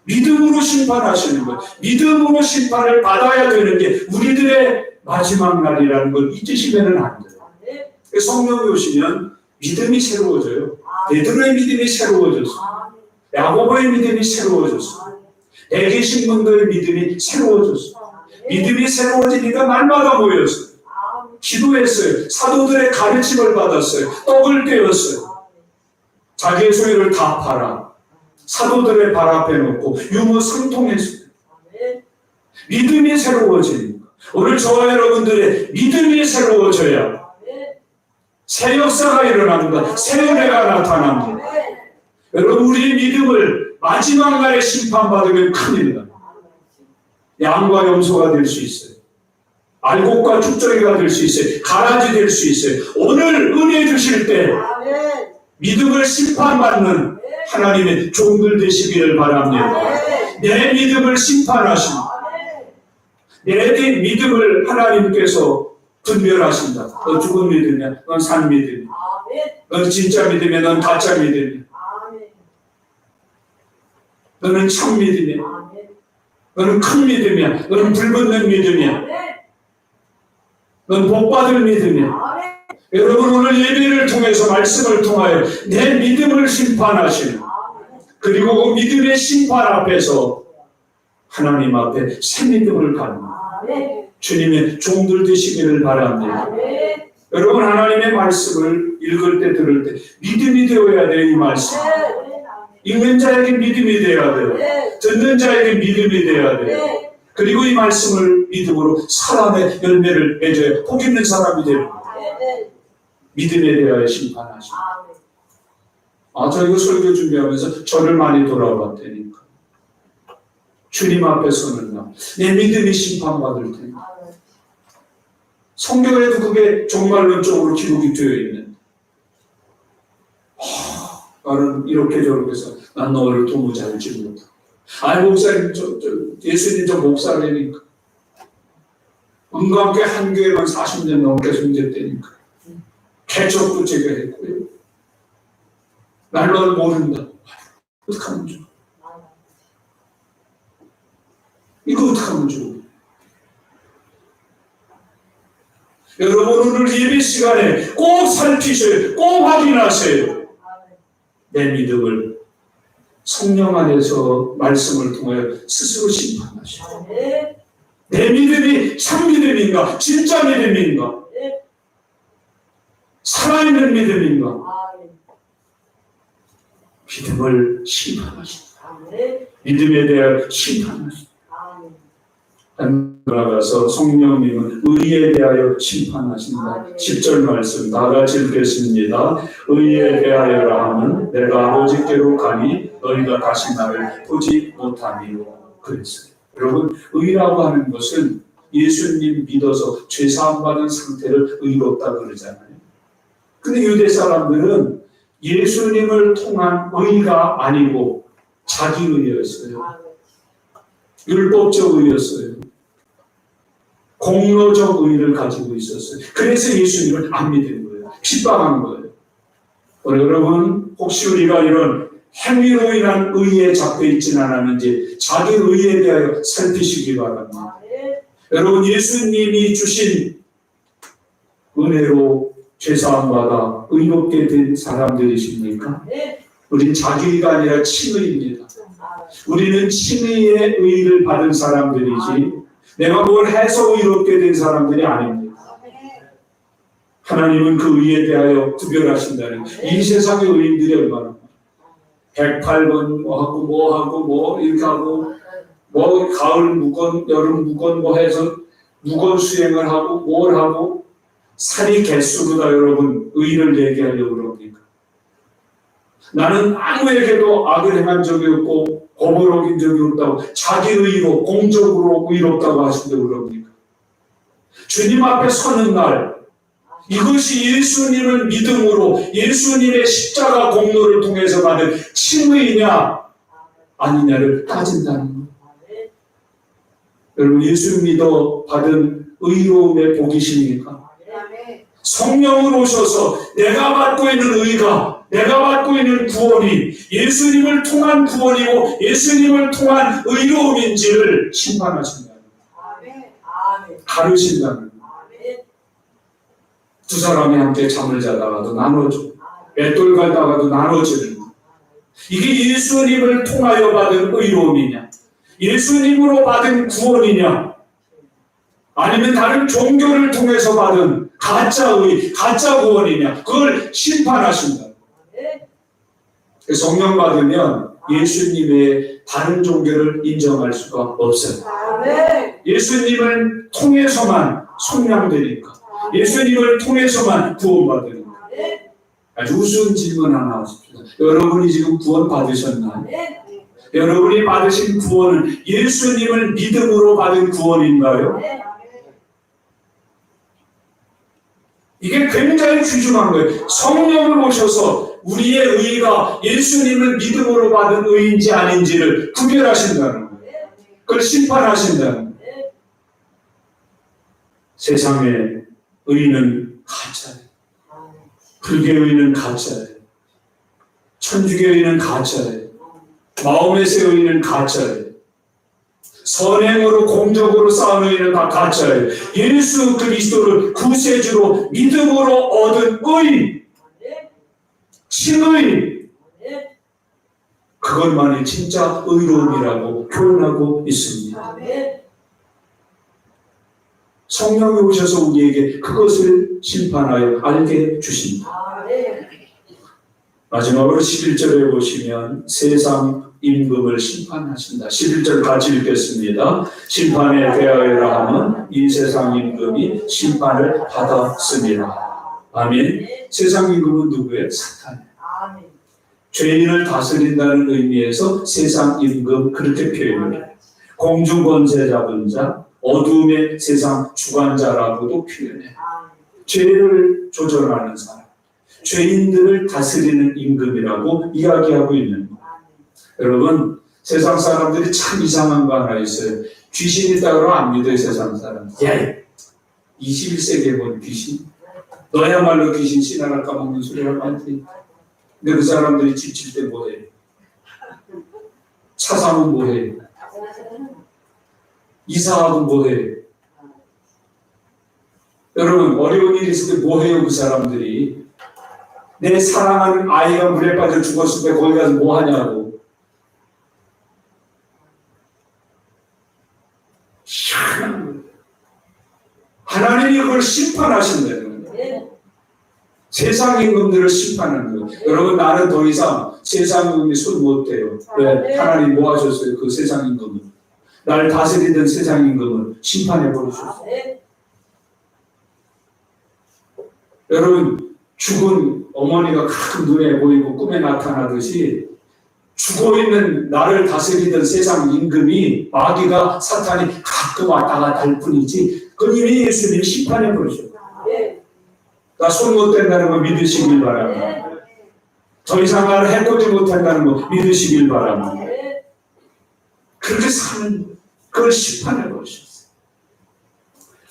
믿음으로 심판하시는 거예요. 믿음으로 심판을 받아야 되는 게 우리들의 마지막 날이라는 걸 잊으시면 안 돼요. 성령이 오시면 믿음이 새로워져요. 베드로의 믿음이 새로워졌어요. 야고보의 믿음이 새로워졌어요. 내 계신 분들의 믿음이 새로워졌어요. 믿음이 새로워지니까 날마다 모였어요. 기도했어요. 사도들의 가르침을 받았어요. 떡을 떼었어요. 자기의 소유를 다 팔아 사도들의 발 앞에 놓고 유무 상통했어요. 믿음이 새로워지니까 오늘 저와 여러분들의 믿음이 새로워져야 새 역사가 일어납니다. 새 은혜가 나타납니다. 여러분, 우리의 믿음을 마지막 날에 심판받으면 큰일 납니다. 양과 염소가 될 수 있어요. 알곡과 죽정이가 될 수 있어요. 가라지 될 수 있어요. 오늘 은혜 주실 때 믿음을 심판받는 하나님의 종들 되시기를 바랍니다. 내 믿음을 심판하십니다. 내 믿음을 하나님께서 분별하신다. 너 죽은 믿음이야. 넌 산 믿음이야. 넌 진짜 믿음이야. 넌 가짜 믿음이야. 너는 참 믿음이야. 너는 큰 믿음이야. 너는 불붙는 믿음이야. 넌 복받을 믿음이야. 여러분, 오늘 예배를 통해서 말씀을 통하여 내 믿음을 심판하시는, 그리고 그 믿음의 심판 앞에서 하나님 앞에 새 믿음을 갖는 주님의 종들 되시기를 바랍니다. 여러분, 하나님의 말씀을 읽을 때 들을 때 믿음이 되어야 돼요. 이 말씀 읽는 자에게 믿음이 되어야 돼요. 듣는 자에게 믿음이 되어야 돼요. 그리고 이 말씀을 믿음으로 사람의 열매를 맺어야 복 있는 사람이 됩니다. 믿음에 대하여 심판하십니다. 저 이거 설교 준비하면서 저를 많이 돌아봤다니까. 주님 앞에 서는 날, 내 믿음이 심판받을 테니까. 성경에도 그게 종말론적으로 기록이 되어 있는데, 나는 이렇게 저렇게 해서 난 너를 도무지 알지 못하고. 아니, 목사님, 예수님 저 목사라니까. 은과 함께 한 교회만 40년 넘게 존재했다니까. 개척도 제가 했고요. 날 너를 모른다. 어떡하면 좋아? 이거 어떡하면 좋아? 여러분, 오늘 예배 시간에 꼭 살피셔요. 꼭 확인하세요. 내 믿음을 성령 안에서 말씀을 통하여 스스로 심판하셔요. 내 믿음이 참 믿음인가? 진짜 믿음인가? 살아있는 믿음인가? 믿음을 심판하십니다. 믿음에 대하여 심판하십니다. 나아가서 성령님은 의에 대하여 심판하신다. 10절 말씀 다 같이 읽겠습니다. 의에 대하여라 하면 내가 아버지께로 가니 너희가 다시 나를 보지 못하니요. 그랬어요. 여러분, 의라고 하는 것은 예수님 믿어서 죄사함받은 상태를 의롭다 그러잖아요. 근데 유대 사람들은 예수님을 통한 의가 아니고 자기 의였어요. 율법적 의였어요. 공로적 의를 가지고 있었어요. 그래서 예수님을 안 믿은 거예요. 핍박한 거예요. 여러분, 혹시 우리가 이런 행위로 인한 의에 잡혀 있지는 않았는지 자기 의에 대하여 살피시기 바랍니다. 여러분, 예수님이 주신 은혜로 죄사함받아 의롭게 된 사람들이십니까? 우린 자기의가 아니라 친의입니다. 우리는 칭의의 의를 받은 사람들이지 내가 뭘 해서 의롭게 된 사람들이 아닙니다. 하나님은 그 의에 대하여 구별하신다는 거예요. 이 세상의 의인들이 얼마나 108번 뭐 하고 이렇게 하고 뭐 가을 묵건 여름 묵건 뭐 해서 묵건 수행을 하고 뭘 하고 살이 개수보다 여러분 의를 얘기하려고 그럽니까? 나는 아무에게도 악을 행한 적이 없고 법을 어긴 적이 없다고 자기 의로 공적으로 의롭다고 하신다고 그럽니까? 주님 앞에 서는 날 이것이 예수님을 믿음으로 예수님의 십자가 공로를 통해서 받은 칭의냐 아니냐를 따진다는 거예요. 여러분 예수 믿어 받은 의로움의 복이십니까? 성령으로 오셔서 내가 받고 있는 의가 내가 받고 있는 구원이 예수님을 통한 구원이고 예수님을 통한 의로움인지를 심판하신다는 거예요. 가르신다는 거예요. 두 사람이 함께 잠을 자다가도 나눠줘. 맷돌 갈다가도 나눠주는 거. 이게 예수님을 통하여 받은 의로움이냐? 예수님으로 받은 구원이냐? 아니면 다른 종교를 통해서 받은 가짜의, 가짜 구원이냐? 그걸 심판하신다. 성령 받으면 예수님의 다른 종교를 인정할 수가 없어요. 예수님을 통해서만 속량되니까. 예수님을 통해서만 구원받으니까. 아주 우스운 질문 하나 하십시오. 여러분이 지금 구원 받으셨나요? 여러분이 받으신 구원은 예수님을 믿음으로 받은 구원인가요? 이게 굉장히 귀중한 거예요. 성령을 오셔서 우리의 의가 예수님을 믿음으로 받은 의인지 아닌지를 구별하신다는 거예요. 그걸 심판하신다는 거예요. 세상의 의는 가짜예요. 불교의 의는 가짜예요. 천주교의 의는 가짜예요. 마음에서의 의는 가짜예요. 선행으로 공적으로 쌓은 의는 다 가짜예요. 예수 그리스도를 구세주로 믿음으로 얻은 의, 칭의, 그것만이 진짜 의로움이라고 표현하고 있습니다. 성령이 오셔서 우리에게 그것을 심판하여 알게 주십니다. 마지막으로 11절에 보시면 세상 임금을 심판하신다. 11절 같이 읽겠습니다. 심판에 대하여라 하면 이 세상 임금이 심판을 받았습니다. 아멘. 세상 임금은 누구예요? 사탄이에요. 죄인을 다스린다는 의미에서 세상 임금 그렇게 표현해요. 공중 권세 잡은 자, 어둠의 세상 주관자라고도 표현해요. 죄를 조절하는 사람, 죄인들을 다스리는 임금이라고 이야기하고 있는 거예요. 여러분, 세상 사람들이 참 이상한 거 하나 있어요. 귀신 있다고 안 믿어요, 세상 사람. 야, 21세기에 본 귀신? 너야말로 귀신 신화를 까먹는 소리를 많지. 근데 그 사람들이 집 질 때 뭐해? 차 사면 뭐해? 이사하고 뭐해? 여러분, 어려운 일이 있을 때 뭐해요, 그 사람들이? 내 사랑하는 아이가 물에 빠져 죽었을 때 거기 가서 뭐 하냐고. 하나님이 그걸 심판하신다는 거예요. 세상 임금들을 심판하는 거예요. 여러분, 나는 더 이상 세상 임금이 손 못 대요. 왜? 하나님 뭐 하셨어요? 그 세상 임금은. 나를 다스리던 세상 임금을 심판해 버리셨어요. 여러분, 죽은 어머니가 가끔 눈에 보이고 꿈에 나타나듯이 죽어 있는 나를 다스리던 세상 임금이 마귀가 사탄이 가끔 왔다 갔다 할 뿐이지 그 이미 예수님이 심판해 버리셨어요. 나 손 못 댄다는 거 믿으시길 바랍니다. 더 이상 나를 해코지 못한다는 거 믿으시길 바랍니다. 그렇게 사는 그걸 심판해 버리셨어요.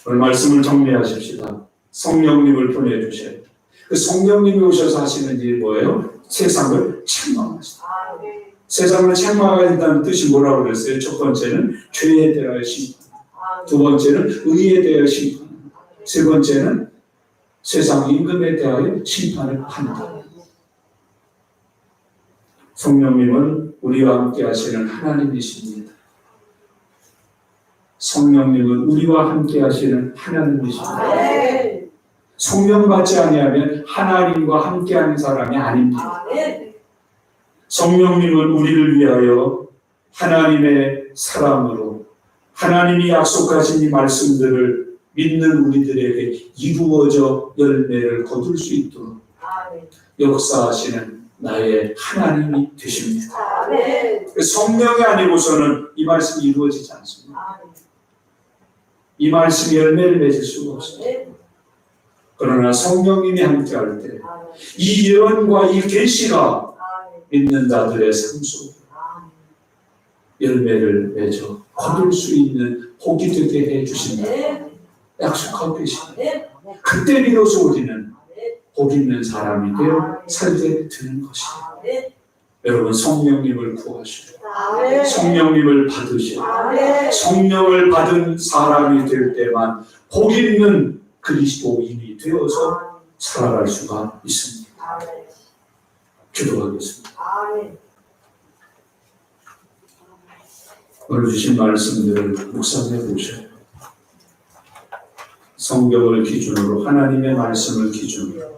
오늘 말씀을 정리하십시다. 성령님을 보내주셔야 돼요. 그 성령님이 오셔서 하시는 일이 뭐예요? 세상을 책망하시다. 세상을 책망하신다는 뜻이 뭐라고 그랬어요? 첫 번째는 죄에 대하여 심판, 두 번째는 의에 대하여 심판, 세 번째는 세상 임금에 대하여 심판을 한다. 성령님은 우리와 함께 하시는 하나님이십니다. 성령님은 우리와 함께 하시는 하나님이십니다. 성령 받지 아니하면 하나님과 함께하는 사람이 아닙니다. 성령님은 우리를 위하여 하나님의 사랑으로 하나님이 약속하신 이 말씀들을 믿는 우리들에게 이루어져 열매를 거둘 수 있도록 역사하시는 나의 하나님이 되십니다. 성령이 아니고서는 이 말씀이 이루어지지 않습니다. 이 말씀이 열매를 맺을 수가 없습니다. 그러나 성령님이 함께할 때 이 예언과 이 계시가 믿는 자들의 삶 속에 열매를 맺어 거둘 수 있는 복이 되게 해주신다 약속하고 계십니다. 그때 비로소 우리는 복 있는 사람이 되어 살게 되는 것입니다. 여러분, 성령님을 구하시고 성령님을 받으시고 성령을 받은 사람이 될 때만 복 있는 그리스도인이 되어서 살아갈 수가 있습니다. 기도하겠습니다. 오늘 주신 말씀들을 묵상해 보셔요. 성경을 기준으로, 하나님의 말씀을 기준으로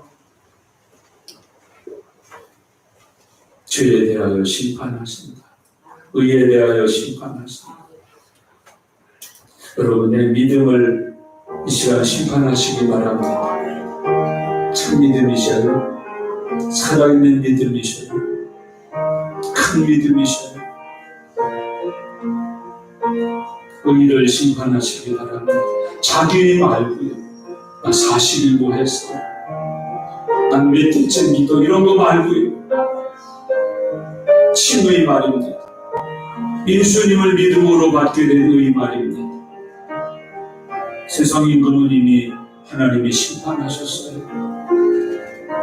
죄에 대하여 심판하신다. 의에 대하여 심판하신다. 여러분의 믿음을 이 시간 심판하시기 바랍니다. 참 믿음이셔요. 살아있는 믿음이셔요. 큰 믿음이셔요. 의를 심판하시기 바랍니다. 자기 말고요. 나 40일도 했어. 난 몇 대째 믿어. 이런 거 말고요. 친의 말입니다. 예수님을 믿음으로 받게 된 의 말입니다. 세상 임금은 이미 하나님이 심판하셨어요.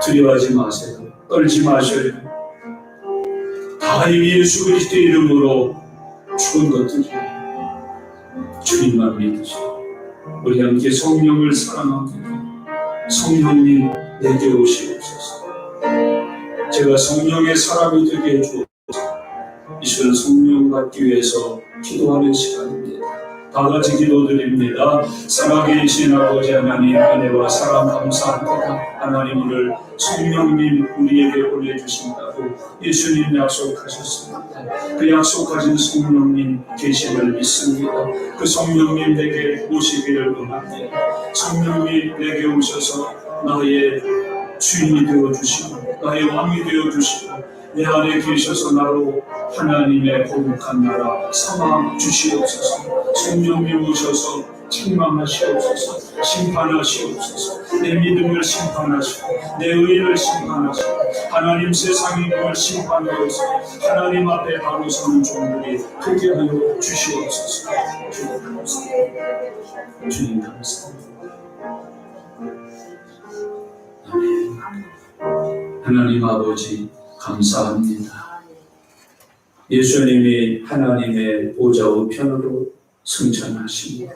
두려워하지 마세요. 떨지 마셔요. 다 이미 예수 그리스도의 이름으로 죽은 것들이에요. 주님만 믿으시고 우리 함께 성령을 사랑합니다. 성령님 내게 오시옵소서. 제가 성령의 사람이 되게 해주옵소서. 이 시간 성령 받기 위해서 기도하는 시간입니다. 다 같이 기도드립니다. 살아계신 아버지 하나님, 은혜와 사랑 감사합니다. 하나님, 오늘 성령님 우리에게 보내주신다고 예수님 약속하셨습니다. 그 약속하신 성령님 계심을 믿습니다. 그 성령님 내게 오시기를 원합니다. 성령님 내게 오셔서 나의 주인이 되어주시고 나의 왕이 되어주시고 내 안에 계셔서 나로 하나님의 거룩한 나라 삼아 주시옵소서. 성령님 오셔서 책망하시옵소서. 심판하시옵소서. 내 믿음을 심판하시고 내 의를 심판하시고 하나님 세상의 힘을 심판하여서 하나님 앞에 바로 서는 종들이 되게 하여 주시옵소서. 주님 감사합니다. 주님 감사합니다. 아멘. 하나님 아버지 감사합니다. 예수님이 하나님의 보좌 우편으로 승천하시고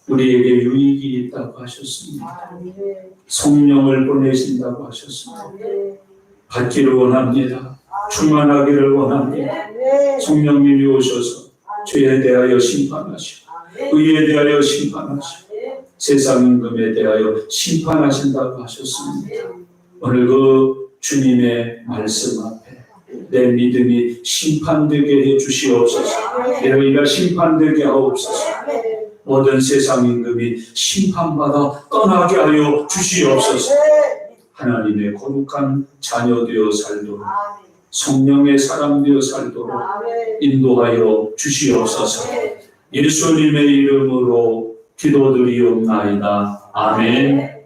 우리에게 유익이 있다고 하셨습니다. 성령을 보내신다고 하셨습니다. 받기를 원합니다. 충만하기를 원합니다. 성령님이 오셔서 죄에 대하여 심판하시고 의에 대하여 심판하시고 세상 임금에 대하여 심판하신다고 하셨습니다. 오늘 그 주님의 말씀 앞에 내 믿음이 심판되게 해 주시옵소서. 내 의가 심판되게 하옵소서. 모든 세상 임금이 심판받아 떠나게 하여 주시옵소서. 하나님의 거룩한 자녀 되어 살도록 성령의 사람 되어 살도록 인도하여 주시옵소서. 예수님의 이름으로 기도드리옵나이다. 아멘.